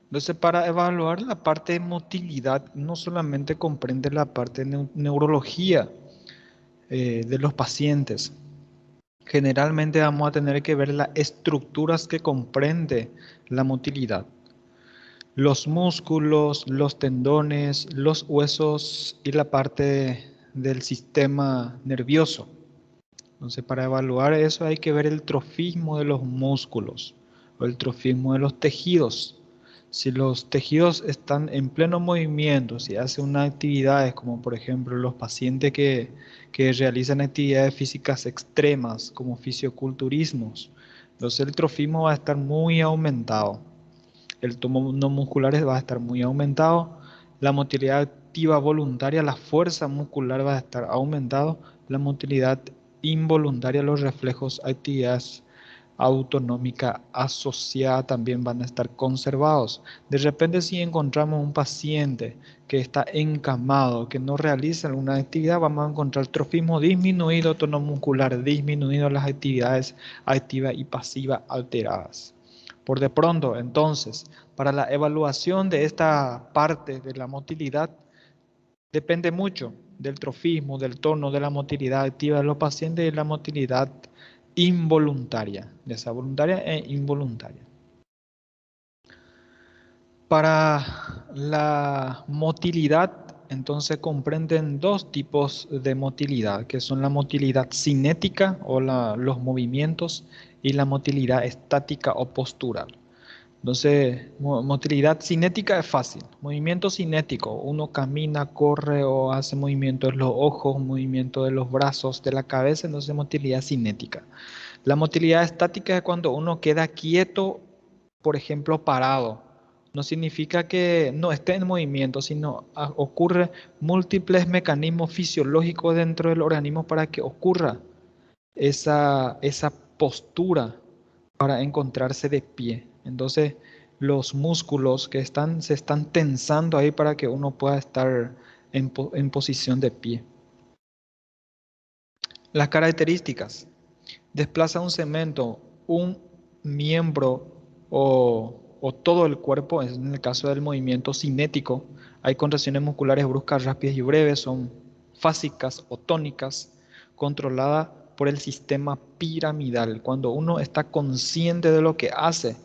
Entonces, para evaluar la parte de motilidad, no solamente comprende la parte de neurología de los pacientes. Generalmente vamos a tener que ver las estructuras que comprende la motilidad. Los músculos, los tendones, los huesos y la parte del sistema nervioso. Entonces, para evaluar eso hay que ver el trofismo de los músculos o el trofismo de los tejidos. Si los tejidos están en pleno movimiento, si hace unas actividades como por ejemplo los pacientes que realizan actividades físicas extremas como fisioculturismos, entonces el trofismo va a estar muy aumentado. El tono no muscular va a estar muy aumentado, la motilidad activa voluntaria, la fuerza muscular va a estar aumentado, la motilidad involuntaria, los reflejos, actividades autonómica asociada también van a estar conservados. De repente si encontramos un paciente que está encamado, que no realiza alguna actividad, vamos a encontrar trofismo disminuido, tono muscular disminuido, las actividades activa y pasiva alteradas. Por de pronto, entonces, para la evaluación de esta parte de la motilidad, depende mucho del trofismo, del tono, de la motilidad activa de los pacientes y la motilidad involuntaria, de esa voluntaria e involuntaria. Para la motilidad, entonces comprenden dos tipos de motilidad, que son la motilidad cinética o los movimientos y la motilidad estática o postural. Entonces, motilidad cinética es fácil. Movimiento cinético, uno camina, corre o hace movimiento de los ojos, movimiento de los brazos, de la cabeza, entonces motilidad cinética. La motilidad estática es cuando uno queda quieto, por ejemplo, parado. No significa que no esté en movimiento, sino ocurre múltiples mecanismos fisiológicos dentro del organismo para que ocurra esa postura para encontrarse de pie. Entonces, los músculos se están tensando ahí para que uno pueda estar en posición de pie. Las características. Desplaza un cemento, un miembro o todo el cuerpo, en el caso del movimiento cinético, hay contracciones musculares bruscas, rápidas y breves, son fásicas o tónicas, controladas por el sistema piramidal. Cuando uno está consciente de lo que hace,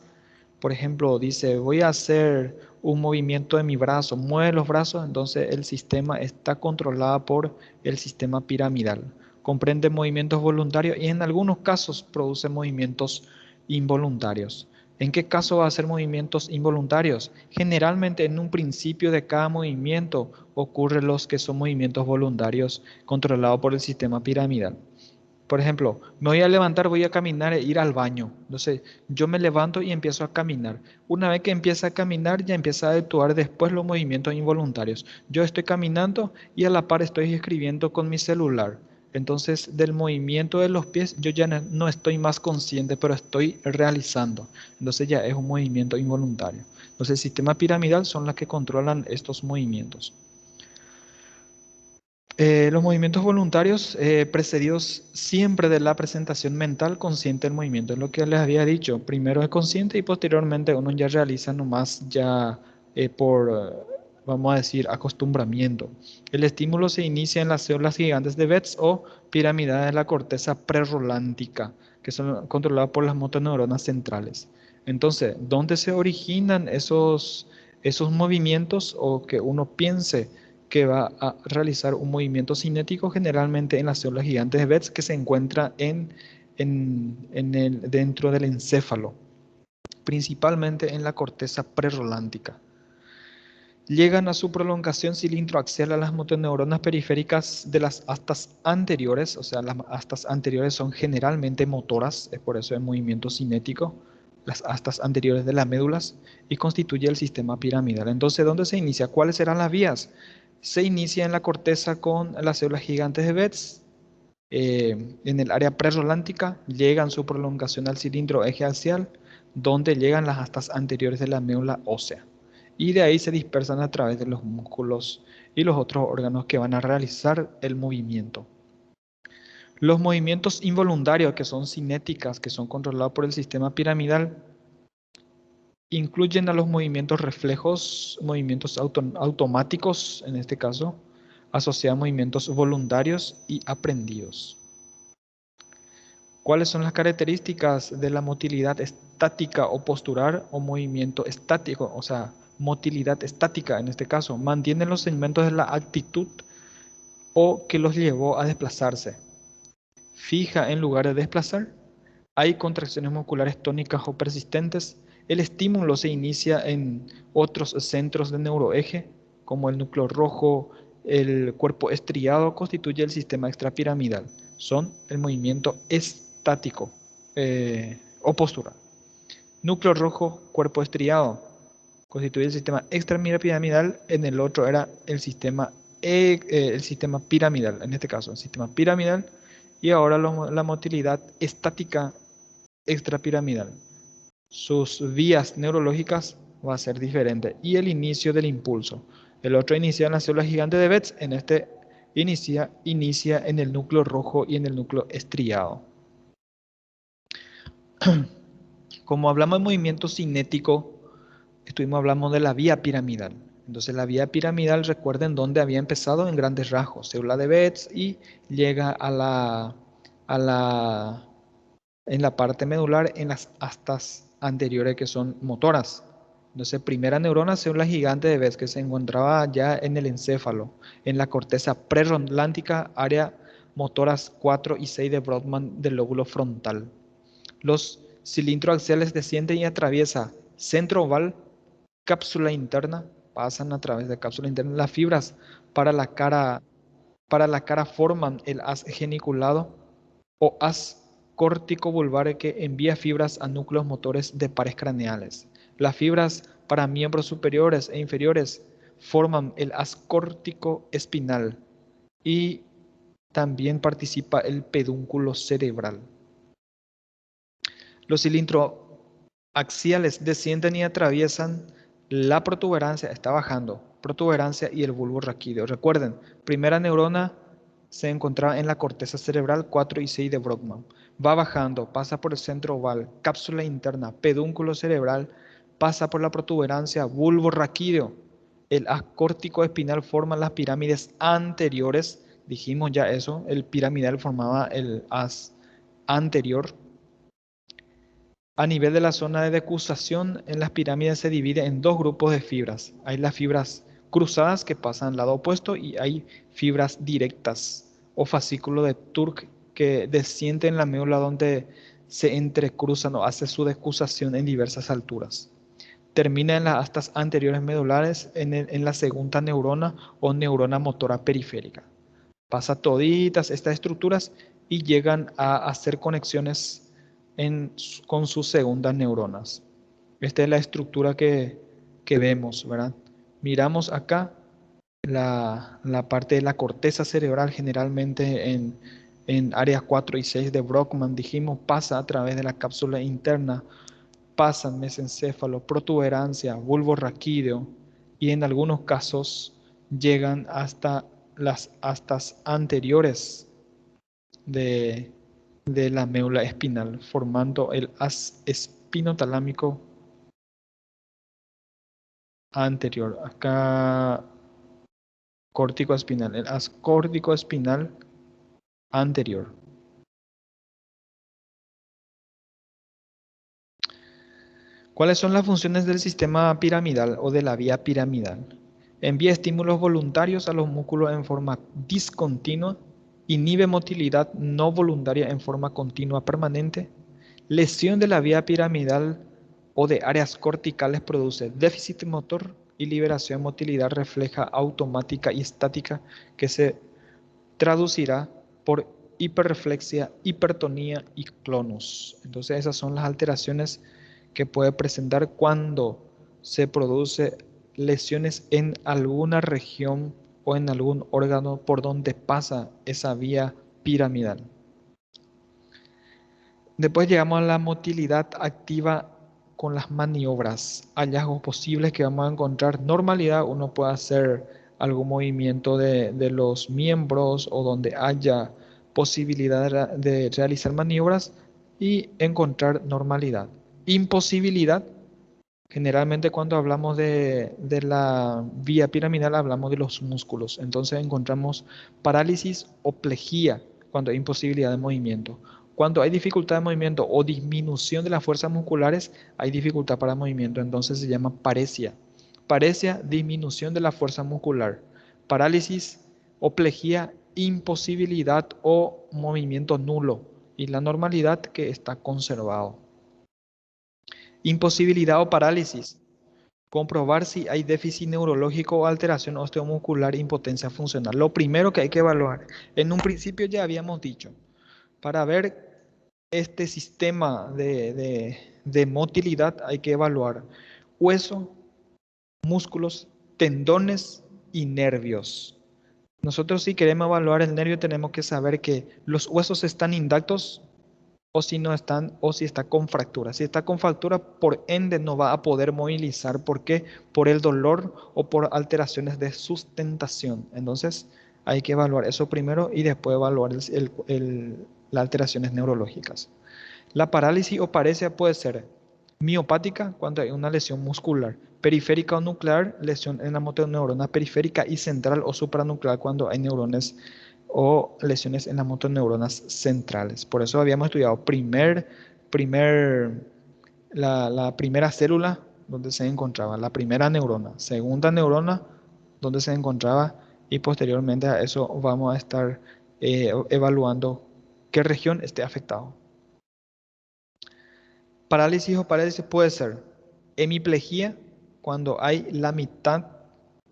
por ejemplo, dice, voy a hacer un movimiento de mi brazo, mueve los brazos, entonces el sistema está controlado por el sistema piramidal. Comprende movimientos voluntarios y en algunos casos produce movimientos involuntarios. ¿En qué caso va a ser movimientos involuntarios? Generalmente en un principio de cada movimiento ocurren los que son movimientos voluntarios controlados por el sistema piramidal. Por ejemplo, me voy a levantar, voy a caminar e ir al baño. Entonces, yo me levanto y empiezo a caminar. Una vez que empieza a caminar, ya empieza a actuar después los movimientos involuntarios. Yo estoy caminando y a la par estoy escribiendo con mi celular. Entonces, del movimiento de los pies, yo ya no estoy más consciente, pero estoy realizando. Entonces, ya es un movimiento involuntario. Entonces, el sistema piramidal son las que controlan estos movimientos. Los movimientos voluntarios precedidos siempre de la presentación mental consciente del movimiento. Es lo que les había dicho. Primero es consciente y posteriormente uno ya realiza nomás ya vamos a decir, acostumbramiento. El estímulo se inicia en las células gigantes de Betz o piramidales de la corteza prerrolántica, que son controladas por las motoneuronas centrales. Entonces, ¿dónde se originan esos movimientos o que uno piense que va a realizar un movimiento cinético generalmente en las células gigantes de Betz que se encuentra dentro del encéfalo, principalmente en la corteza prerrolántica? Llegan a su prolongación cilindroaxial a las motoneuronas periféricas de las astas anteriores, o sea, las astas anteriores son generalmente motoras, es por eso el movimiento cinético, las astas anteriores de las médulas, y constituye el sistema piramidal. Entonces, ¿dónde se inicia? ¿Cuáles serán las vías? Se inicia en la corteza con las células gigantes de Betz, en el área prerrolántica, llegan su prolongación al cilindro eje axial, donde llegan las astas anteriores de la médula ósea. Y de ahí se dispersan a través de los músculos y los otros órganos que van a realizar el movimiento. Los movimientos involuntarios, que son cinéticas, que son controlados por el sistema piramidal, Incluyen a los movimientos reflejos, movimientos automáticos, en este caso, asociados a movimientos voluntarios y aprendidos. ¿Cuáles son las características de la motilidad estática o postural o movimiento estático? O sea, motilidad estática en este caso. Mantienen los segmentos de la actitud o que los llevó a desplazarse. Fija en lugar de desplazar. Hay contracciones musculares tónicas o persistentes. El estímulo se inicia en otros centros de neuroeje, como el núcleo rojo. El cuerpo estriado constituye el sistema extrapiramidal. Son el movimiento estático o postural. Núcleo rojo, cuerpo estriado, constituye el sistema extrapiramidal. En el otro era el sistema piramidal, en este caso, el sistema piramidal. Y ahora la motilidad estática extrapiramidal. Sus vías neurológicas va a ser diferente. Y el inicio del impulso. El otro inicia en la célula gigante de Betz. En este inicia en el núcleo rojo y en el núcleo estriado. Como hablamos de movimiento cinético, estuvimos hablando de la vía piramidal. Entonces la vía piramidal, recuerden dónde había empezado en grandes rasgos. Célula de Betz y llega en la parte medular, en las astas anteriores que son motoras. Entonces, primera neurona, célula gigante de Betz, que se encontraba ya en el encéfalo, en la corteza prerondlántica, área motoras 4 y 6 de Brodmann del lóbulo frontal. Los cilindros axiales descienden y atraviesan centro oval, cápsula interna, pasan a través de cápsula interna. Las fibras para la cara forman el haz geniculado o haz córtico-vulvar que envía fibras a núcleos motores de pares craneales. Las fibras para miembros superiores e inferiores forman el haz córtico-espinal y también participa el pedúnculo cerebral. Los cilindros axiales descienden y atraviesan la protuberancia, está bajando, protuberancia y el bulbo raquídeo. Recuerden, primera neurona se encontraba en la corteza cerebral 4 y 6 de Brodmann. Va bajando, pasa por el centro oval, cápsula interna, pedúnculo cerebral, pasa por la protuberancia, bulbo raquídeo. El haz córtico espinal forma las pirámides anteriores. Dijimos ya eso, el piramidal formaba el haz anterior. A nivel de la zona de decusación, en las pirámides se divide en dos grupos de fibras. Hay las fibras cruzadas que pasan al lado opuesto y hay fibras directas o fascículo de Turk que descienden en la médula donde se entrecruzan o hace su decusación en diversas alturas. Termina en las astas anteriores medulares en la segunda neurona o neurona motora periférica. Pasa toditas estas estructuras y llegan a hacer conexiones con sus segundas neuronas. Esta es la estructura que vemos, ¿verdad? Miramos acá la parte de la corteza cerebral, generalmente en áreas 4 y 6 de Brodmann, dijimos, pasa a través de la cápsula interna, pasa mesencéfalo, protuberancia, bulbo raquídeo y en algunos casos llegan hasta las astas anteriores de la médula espinal, formando el haz espinotalámico anterior. Acá córtico espinal, el haz córtico espinal anterior. ¿Cuáles son las funciones del sistema piramidal o de la vía piramidal? Envía estímulos voluntarios a los músculos en forma discontinua, inhibe motilidad no voluntaria en forma continua permanente. Lesión de la vía piramidal o de áreas corticales produce déficit motor y liberación de motilidad refleja automática y estática que se traducirá por hiperreflexia, hipertonía y clonus. Entonces esas son las alteraciones que puede presentar cuando se produce lesiones en alguna región o en algún órgano por donde pasa esa vía piramidal. Después llegamos a la motilidad activa con las maniobras, hallazgos posibles que vamos a encontrar. Normalidad, uno puede hacer algún movimiento de los miembros o donde haya posibilidad de realizar maniobras y encontrar normalidad. Imposibilidad, Generalmente cuando hablamos de la vía piramidal hablamos de los músculos. Entonces encontramos parálisis o plejía cuando hay imposibilidad de movimiento. Cuando hay dificultad de movimiento o disminución de las fuerzas musculares, hay dificultad para movimiento. Entonces se llama paresia. Paresia, disminución de la fuerza muscular. Parálisis o plejía, imposibilidad o movimiento nulo. Y la normalidad que está conservado. Imposibilidad o parálisis. Comprobar si hay déficit neurológico o alteración osteomuscular e impotencia funcional. Lo primero que hay que evaluar, en un principio ya habíamos dicho, para ver este sistema de motilidad hay que evaluar hueso, músculos, tendones y nervios. Nosotros si queremos evaluar el nervio tenemos que saber que los huesos están intactos o si no están, o si está con fractura. Si está con fractura, por ende no va a poder movilizar. ¿Por qué? Por el dolor o por alteraciones de sustentación. Entonces, hay que evaluar eso primero y después evaluar las alteraciones neurológicas. La parálisis o paresia puede ser miopática cuando hay una lesión muscular, periférica o nuclear, lesión en la motoneurona periférica y central o supranuclear cuando hay neuronas o lesiones en las motoneuronas centrales. Por eso habíamos estudiado la primera célula donde se encontraba, la primera neurona, segunda neurona donde se encontraba y posteriormente a eso vamos a estar evaluando qué región esté afectado. Parálisis o parálisis puede ser hemiplegia cuando hay la mitad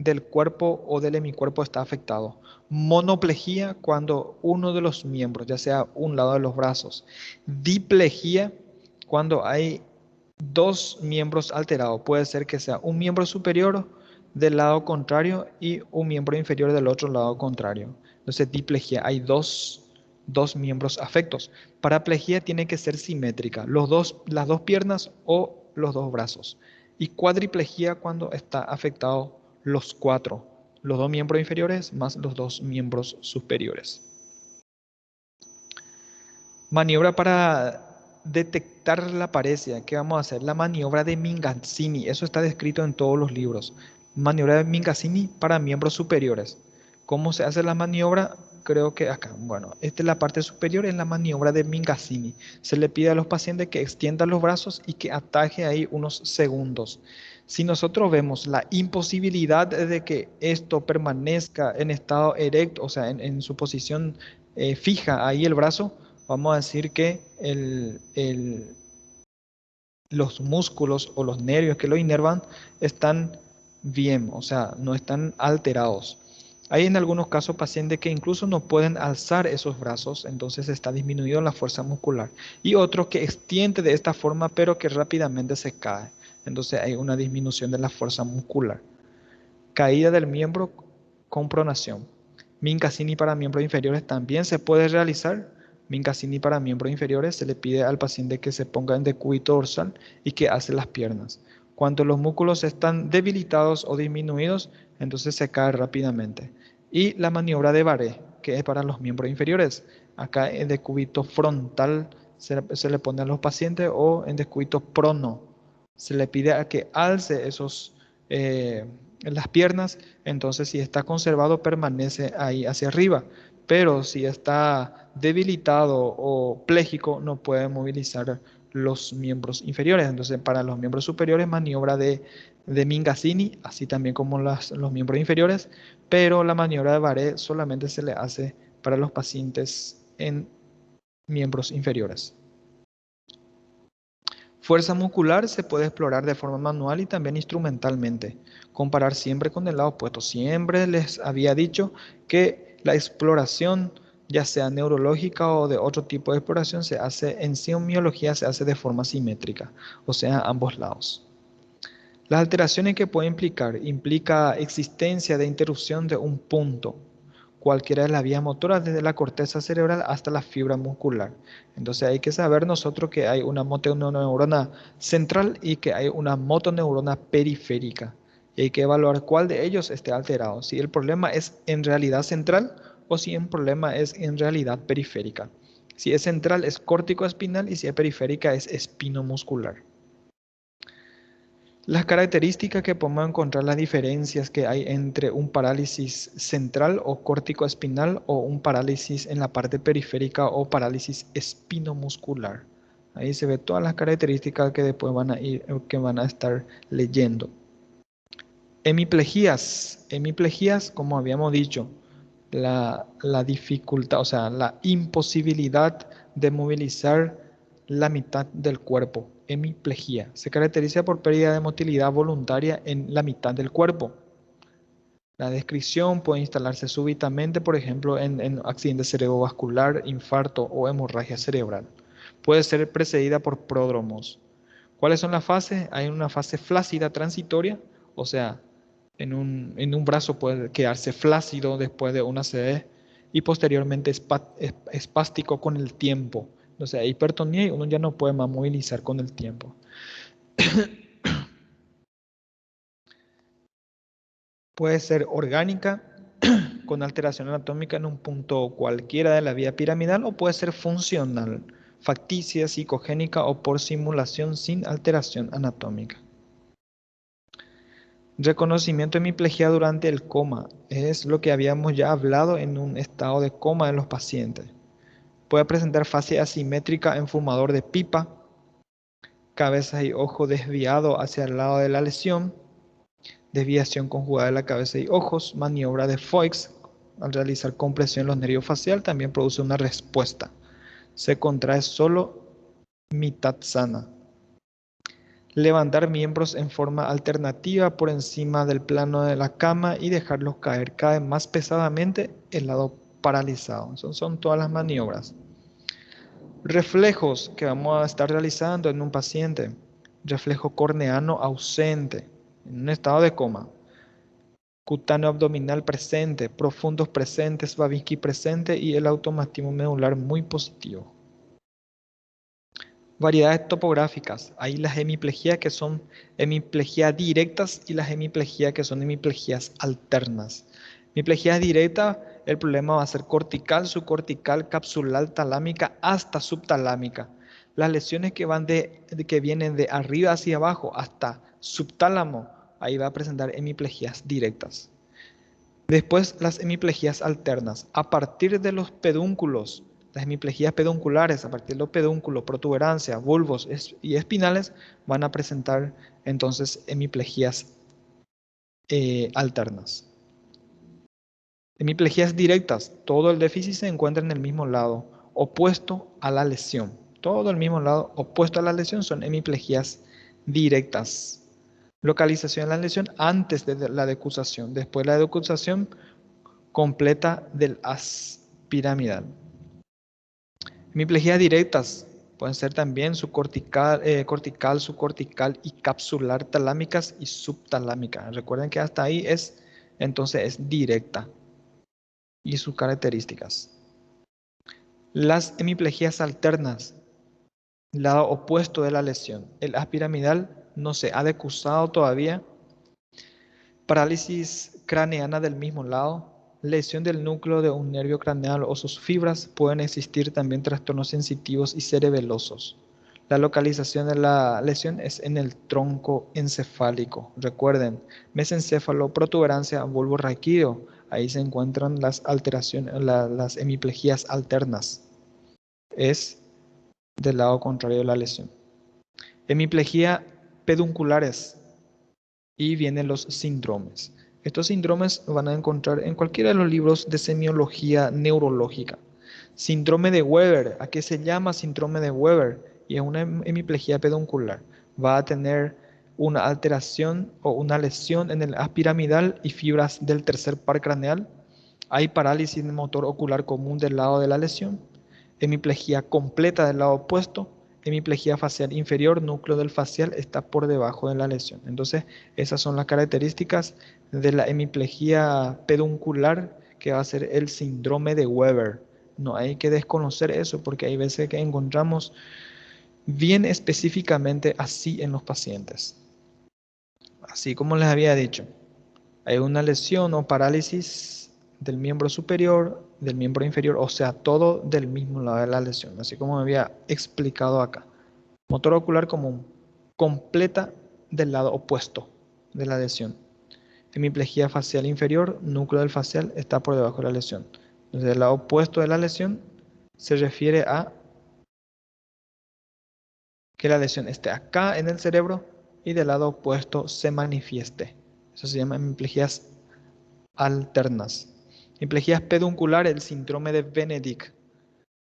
del cuerpo o del hemicuerpo está afectado. Monoplegia cuando uno de los miembros, ya sea un lado de los brazos. Diplegia cuando hay dos miembros alterados. Puede ser que sea un miembro superior del lado contrario y un miembro inferior del otro lado contrario. Entonces, diplegia, hay dos miembros afectos. Paraplegia tiene que ser simétrica, las dos piernas o los dos brazos. Y cuadriplegia cuando está afectado los cuatro, los dos miembros inferiores más los dos miembros superiores. Maniobra para detectar la paresia. ¿Qué vamos a hacer? La maniobra de Mingazzini. Eso está descrito en todos los libros. Maniobra de Mingazzini para miembros superiores. ¿Cómo se hace la maniobra? Creo que acá. Bueno, esta es la parte superior, es la maniobra de Mingazzini. Se le pide a los pacientes que extiendan los brazos y que ataje ahí unos segundos. Si nosotros vemos la imposibilidad de que esto permanezca en estado erecto, o sea, en su posición fija ahí el brazo, vamos a decir que los músculos o los nervios que lo inervan están bien, o sea, no están alterados. Hay en algunos casos pacientes que incluso no pueden alzar esos brazos, entonces está disminuido la fuerza muscular. Y otros que extiende de esta forma, pero que rápidamente se cae. Entonces hay una disminución de la fuerza muscular. Caída del miembro con pronación. Mincassini para miembros inferiores también se puede realizar. Mincassini para miembros inferiores se le pide al paciente que se ponga en decúbito dorsal y que hace las piernas. Cuando los músculos están debilitados o disminuidos, entonces se cae rápidamente. Y la maniobra de Barré, que es para los miembros inferiores. Acá en decúbito frontal se le pone a los pacientes o en decúbito prono. Se le pide a que alce las piernas, entonces si está conservado permanece ahí hacia arriba, pero si está debilitado o pléjico no puede movilizar los miembros inferiores. Entonces para los miembros superiores maniobra de Mingazzini, así también como los miembros inferiores, pero la maniobra de Barré solamente se le hace para los pacientes en miembros inferiores. Fuerza muscular se puede explorar de forma manual y también instrumentalmente. Comparar siempre con el lado opuesto. Siempre les había dicho que la exploración, ya sea neurológica o de otro tipo de exploración, se hace en semiología, se hace de forma simétrica, o sea, a ambos lados. Las alteraciones que puede implica existencia de interrupción de un punto, cualquiera de las vías motoras, desde la corteza cerebral hasta la fibra muscular. Entonces hay que saber nosotros que hay una motoneurona central y que hay una motoneurona periférica. Y hay que evaluar cuál de ellos esté alterado, si el problema es en realidad central o si el problema es en realidad periférica. Si es central es córtico espinal y si es periférica es espinomuscular. Las características que podemos encontrar, las diferencias que hay entre un parálisis central o córtico-espinal o un parálisis en la parte periférica o parálisis espinomuscular. Ahí se ve todas las características que después que van a estar leyendo. Hemiplejías, como habíamos dicho, la dificultad, o sea, la imposibilidad de movilizar la mitad del cuerpo. Hemiplejía se caracteriza por pérdida de motilidad voluntaria en la mitad del cuerpo. La descripción puede instalarse súbitamente, por ejemplo, en accidente cerebrovascular, infarto o hemorragia cerebral. Puede ser precedida por pródromos. ¿Cuáles son las fases? Hay una fase flácida transitoria, o sea, en un brazo puede quedarse flácido después de una ACV y posteriormente espástico con el tiempo. O sea, hipertonía y uno ya no puede más movilizar con el tiempo. Puede ser orgánica, con alteración anatómica en un punto cualquiera de la vía piramidal, o puede ser funcional, facticia, psicogénica o por simulación sin alteración anatómica. Reconocimiento de hemiplegia durante el coma. Es lo que habíamos ya hablado en un estado de coma en los pacientes. Puede presentar fase asimétrica en fumador de pipa, cabeza y ojo desviado hacia el lado de la lesión, desviación conjugada de la cabeza y ojos, maniobra de Foix. Al realizar compresión en los nervios faciales también produce una respuesta. Se contrae solo mitad sana. Levantar miembros en forma alternativa por encima del plano de la cama y dejarlos caer cada vez más pesadamente el lado paralizado. Son todas las maniobras. Reflejos que vamos a estar realizando en un paciente. Reflejo corneano ausente, en un estado de coma. Cutáneo abdominal presente, profundos presentes, Babinski presente y el automatismo medular muy positivo. Variedades topográficas. Hay las hemiplejías que son hemiplejías directas y las hemiplejías que son hemiplejías alternas. Hemiplejías directas, el problema va a ser cortical, subcortical, capsular, talámica hasta subtalámica. Las lesiones que vienen de arriba hacia abajo hasta subtálamo, ahí va a presentar hemiplejías directas. Después las hemiplejías alternas. A partir de los pedúnculos, las hemiplejías pedunculares, a partir de los pedúnculos, protuberancias, bulbos y espinales, van a presentar entonces hemiplejías alternas. Hemiplejías directas, todo el déficit se encuentra en el mismo lado, opuesto a la lesión. Todo el mismo lado, opuesto a la lesión, son hemiplejías directas. Localización de la lesión antes de la decusación. Después de la decusación completa del haz piramidal. Hemiplejías directas pueden ser también cortical, subcortical y capsular talámicas y subtalámicas. Recuerden que hasta ahí entonces es directa y sus características. Las hemiplejías alternas, lado opuesto de la lesión. El haz piramidal no se ha decusado todavía. Parálisis craneana del mismo lado. Lesión del núcleo de un nervio craneal o sus fibras. Pueden existir también trastornos sensitivos y cerebelosos. La localización de la lesión es en el tronco encefálico. Recuerden, mesencéfalo, protuberancia, bulbo raquídeo. Ahí se encuentran las alteraciones, las hemiplejías alternas. Es del lado contrario de la lesión. Hemiplegia pedunculares. Y vienen los síndromes. Estos síndromes van a encontrar en cualquiera de los libros de semiología neurológica. Síndrome de Weber. ¿A qué se llama síndrome de Weber? Y es una hemiplegia peduncular. Va a tener una alteración o una lesión en el haz piramidal y fibras del tercer par craneal. Hay parálisis motor ocular común del lado de la lesión. Hemiplegia completa del lado opuesto. Hemiplegia facial inferior, núcleo del facial está por debajo de la lesión. Entonces, esas son las características de la hemiplegia peduncular, que va a ser el síndrome de Weber. No hay que desconocer eso, porque hay veces que encontramos bien específicamente así en los pacientes. Así como les había dicho, hay una lesión o parálisis del miembro superior, del miembro inferior, o sea, todo del mismo lado de la lesión, así como me había explicado acá. Motor ocular común, completa del lado opuesto de la lesión. Hemiplegia facial inferior, núcleo del facial está por debajo de la lesión. Entonces, el lado opuesto de la lesión se refiere a que la lesión esté acá en el cerebro y del lado opuesto se manifieste. Eso se llama hemiplegias alternas. Hemiplegias pedunculares, el síndrome de Benedict.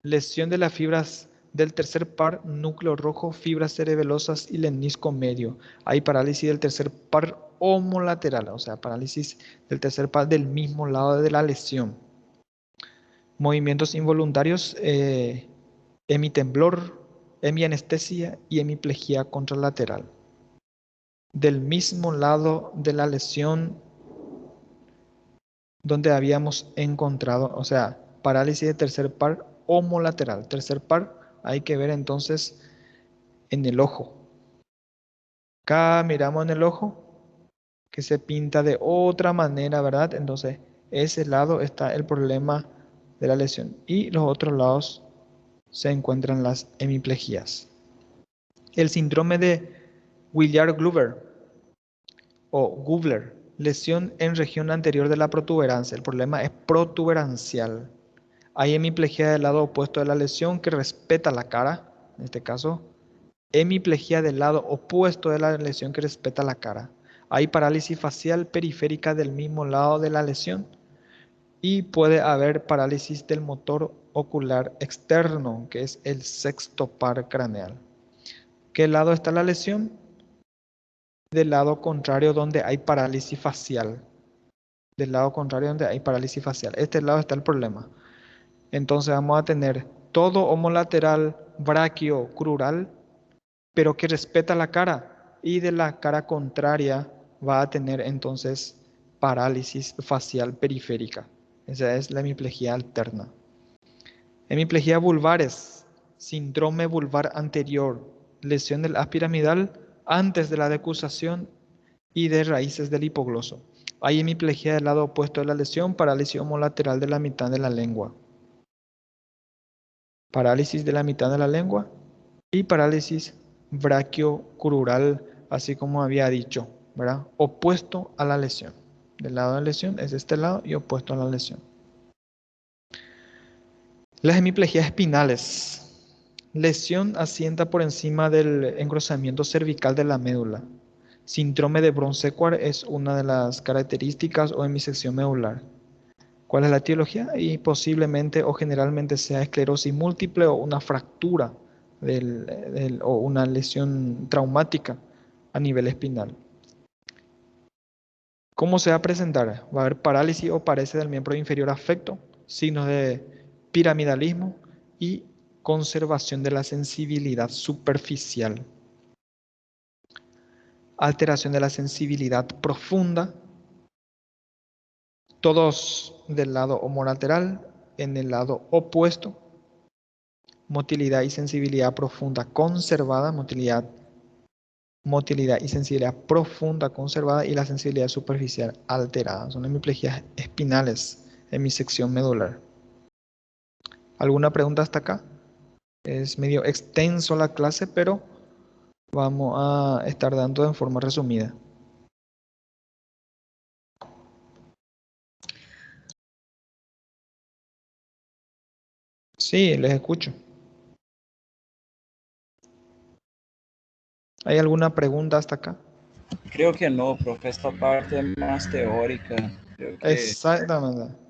Lesión de las fibras del tercer par, núcleo rojo, fibras cerebelosas y lemnisco medio. Hay parálisis del tercer par homolateral, o sea, parálisis del tercer par del mismo lado de la lesión. Movimientos involuntarios, hemitemblor, hemianestesia y hemiplegia contralateral. Del mismo lado de la lesión donde habíamos encontrado, o sea, parálisis de tercer par homolateral. Tercer par hay que ver entonces en el ojo. Acá miramos en el ojo que se pinta de otra manera, ¿verdad? Entonces, ese lado está el problema de la lesión y los otros lados se encuentran las hemiplegias. El síndrome de Williard-Glover o Gubler, lesión en región anterior de la protuberancia. El problema es protuberancial. Hay hemiplegia del lado opuesto de la lesión que respeta la cara, en este caso. Hemiplegia del lado opuesto de la lesión que respeta la cara. Hay parálisis facial periférica del mismo lado de la lesión. Y puede haber parálisis del motor ocular externo, que es el sexto par craneal. ¿Qué lado está la lesión? Del lado contrario donde hay parálisis facial. Del lado contrario donde hay parálisis facial. Este lado está el problema. Entonces vamos a tener todo homolateral brachiocrural, pero que respeta la cara. Y de la cara contraria va a tener entonces parálisis facial periférica. Esa es la hemiplegia alterna. Hemiplegia vulvares, síndrome vulvar anterior, lesión del haz piramidal antes de la decusación y de raíces del hipogloso. Hay hemiplegia del lado opuesto de la lesión, parálisis homolateral de la mitad de la lengua. Parálisis de la mitad de la lengua y parálisis brachiocrural, así como había dicho, ¿verdad? Opuesto a la lesión. Del lado de la lesión es este lado y opuesto a la lesión. Las hemiplegias espinales. Lesión asienta por encima del engrosamiento cervical de la médula. Síndrome de Brown-Séquard es una de las características o hemisección medular. ¿Cuál es la etiología? Y posiblemente o generalmente sea esclerosis múltiple o una fractura o una lesión traumática a nivel espinal. ¿Cómo se va a presentar? Va a haber parálisis o paresis del miembro inferior afecto, signos de piramidalismo y conservación de la sensibilidad superficial. Alteración de la sensibilidad profunda, todos del lado homolateral, en el lado opuesto. Motilidad y sensibilidad profunda conservada, motilidad y sensibilidad profunda conservada y la sensibilidad superficial alterada. Son hemiplegias espinales, hemisección medular. ¿Alguna pregunta hasta acá? Es medio extenso la clase, pero vamos a estar dando en forma resumida. Sí, les escucho. ¿Hay alguna pregunta hasta acá? Creo que no, profe, esta parte más teórica. Creo que Exactamente.